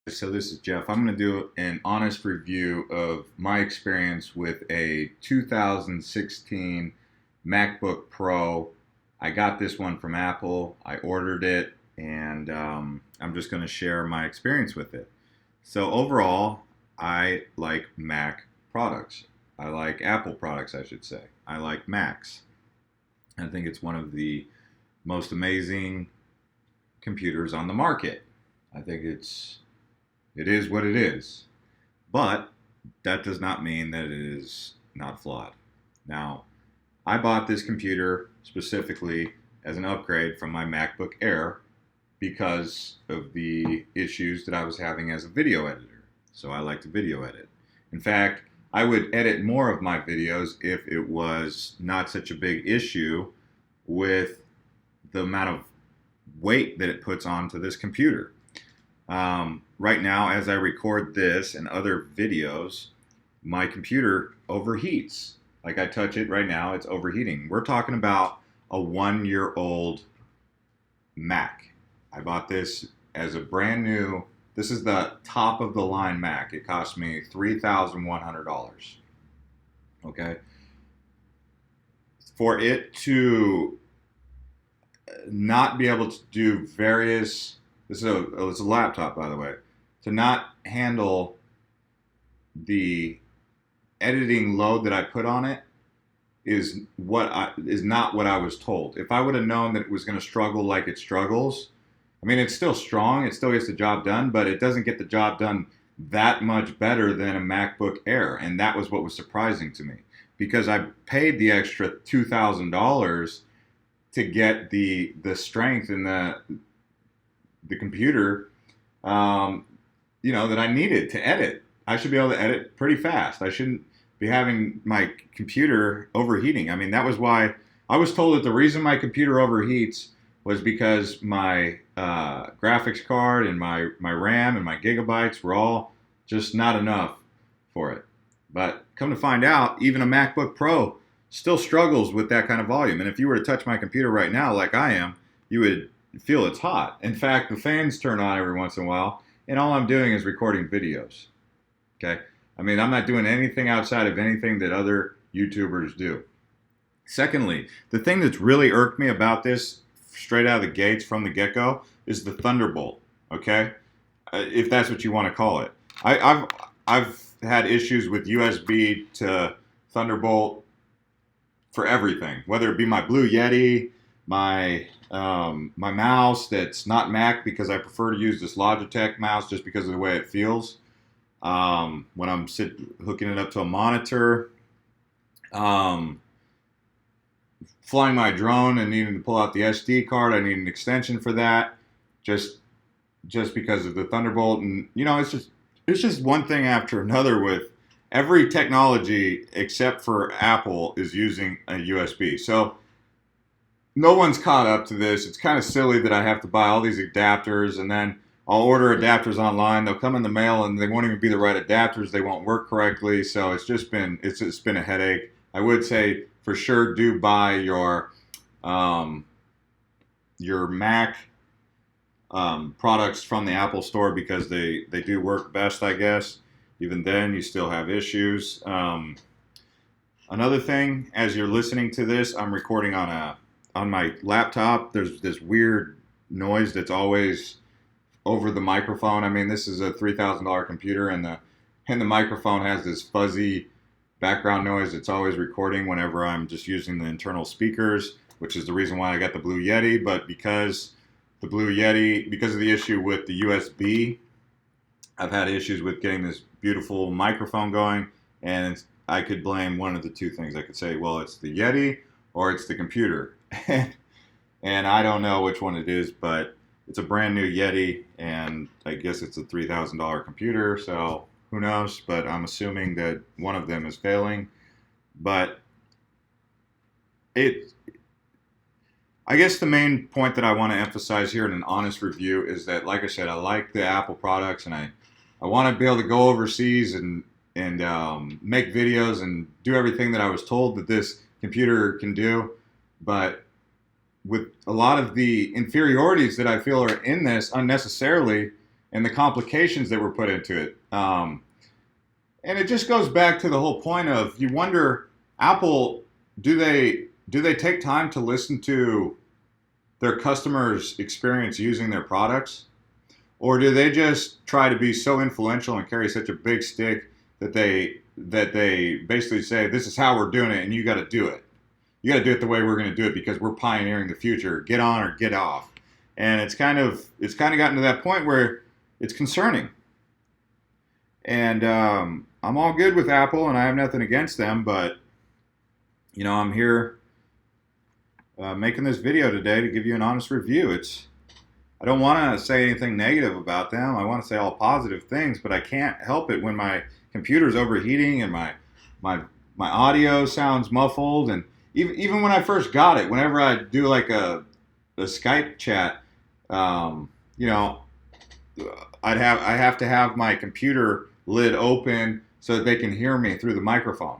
So this is Jeff. I'm going to do an honest review of my experience with a 2016 MacBook Pro. I got this one from Apple. I ordered it, and I'm just going to share my experience with it. So overall, I like Mac products. I like Apple products, I should say. I like Macs. I think it's one of the most amazing computers on the market. I think it is what it is. But that does not mean that it is not flawed. Now, I bought this computer specifically as an upgrade from my MacBook Air because of the issues that I was having as a video editor. So I like to video edit. In fact, I would edit more of my videos if it was not such a big issue with the amount of weight that it puts onto this computer. Right now, as I record this and other videos, my computer overheats. Like I touch it right now, it's overheating. We're talking about a 1-year-old Mac. I bought this as a brand new, this is the top of the line Mac. It cost me $3,100. Okay. For it to not be able to do various, it's a laptop, by the way, to not handle the editing load that I put on it is not what I was told. If I would have known that it was going to struggle like it struggles, I mean, it's still strong, it still gets the job done, but it doesn't get the job done that much better than a MacBook Air, and that was what was surprising to me because I paid the extra $2,000 to get the strength in the computer, that I needed to edit. I should be able to edit pretty fast. I shouldn't be having my computer overheating. I mean, that was why I was told that the reason my computer overheats was because my graphics card and my RAM and my gigabytes were all just not enough for it. But come to find out, even a MacBook Pro still struggles with that kind of volume. And if you were to touch my computer right now like I am, you would feel it's hot. In fact, the fans turn on every once in a while, and all I'm doing is recording videos. Okay? I mean, I'm not doing anything outside of anything that other YouTubers do. Secondly, the thing that's really irked me about this straight out of the gates from the get-go is the Thunderbolt, okay? If that's what you want to call it. I've had issues with USB to Thunderbolt for everything, whether it be my Blue Yeti, my mouse that's not Mac because I prefer to use this Logitech mouse just because of the way it feels. When I'm hooking it up to a monitor, flying my drone and needing to pull out the SD card, I need an extension for that, just because of the Thunderbolt. And it's just one thing after another with every technology except for Apple is using a USB. So no one's caught up to this. It's kind of silly that I have to buy all these adapters, and then I'll order adapters online. They'll come in the mail, and they won't even be the right adapters. They won't work correctly. So it's just been a headache. I would say for sure do buy your Mac products from the Apple Store because they do work best, I guess. Even then, you still have issues. Another thing, as you're listening to this, I'm recording on my laptop. There's this weird noise that's always over the microphone. I mean, this is a $3,000 computer, and the microphone has this fuzzy background noise. It's always recording whenever I'm just using the internal speakers, which is the reason why I got the Blue Yeti. But because of the issue with the USB, I've had issues with getting this beautiful microphone going, and I could blame one of the two things. I could say, well, it's the Yeti or it's the computer. And I don't know which one it is, but it's a brand new Yeti, and I guess it's a $3,000 computer, so who knows? But I'm assuming that one of them is failing. But I guess the main point that I want to emphasize here in an honest review is that, like I said, I like the Apple products, and I want to be able to go overseas and make videos and do everything that I was told that this computer can do. But with a lot of the inferiorities that I feel are in this unnecessarily, and the complications that were put into it. And it just goes back to the whole point of, you wonder, Apple, do they take time to listen to their customers' experience using their products? Or do they just try to be so influential and carry such a big stick that they basically say, this is how we're doing it and you got to do it. You got to do it the way we're going to do it because we're pioneering the future. Get on or get off. And it's kind of gotten to that point where it's concerning. And I'm all good with Apple and I have nothing against them, but I'm here making this video today to give you an honest review. I don't want to say anything negative about them. I want to say all positive things, but I can't help it when my computer's overheating and my audio sounds muffled. And even when I first got it, whenever I do like a Skype chat, I have to have my computer lid open so that they can hear me through the microphone.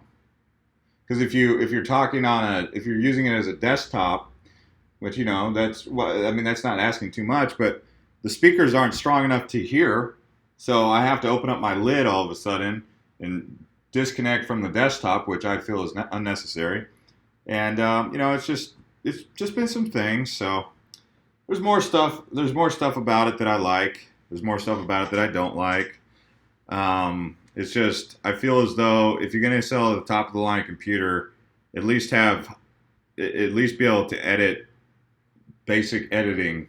Because if you're using it as a desktop, which that's not asking too much, but the speakers aren't strong enough to hear, so I have to open up my lid all of a sudden and disconnect from the desktop, which I feel is unnecessary. And it's just been some things. So there's more stuff about it that I like. There's more stuff about it that I don't like. It's just, I feel as though if you're going to sell a top of the line computer, at least be able to edit basic editing.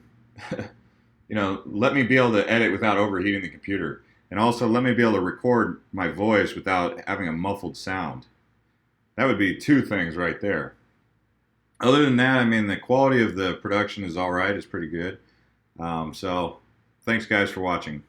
Let me be able to edit without overheating the computer. And also let me be able to record my voice without having a muffled sound. That would be two things right there. Other than that, the quality of the production is all right. It's pretty good. So thanks guys for watching.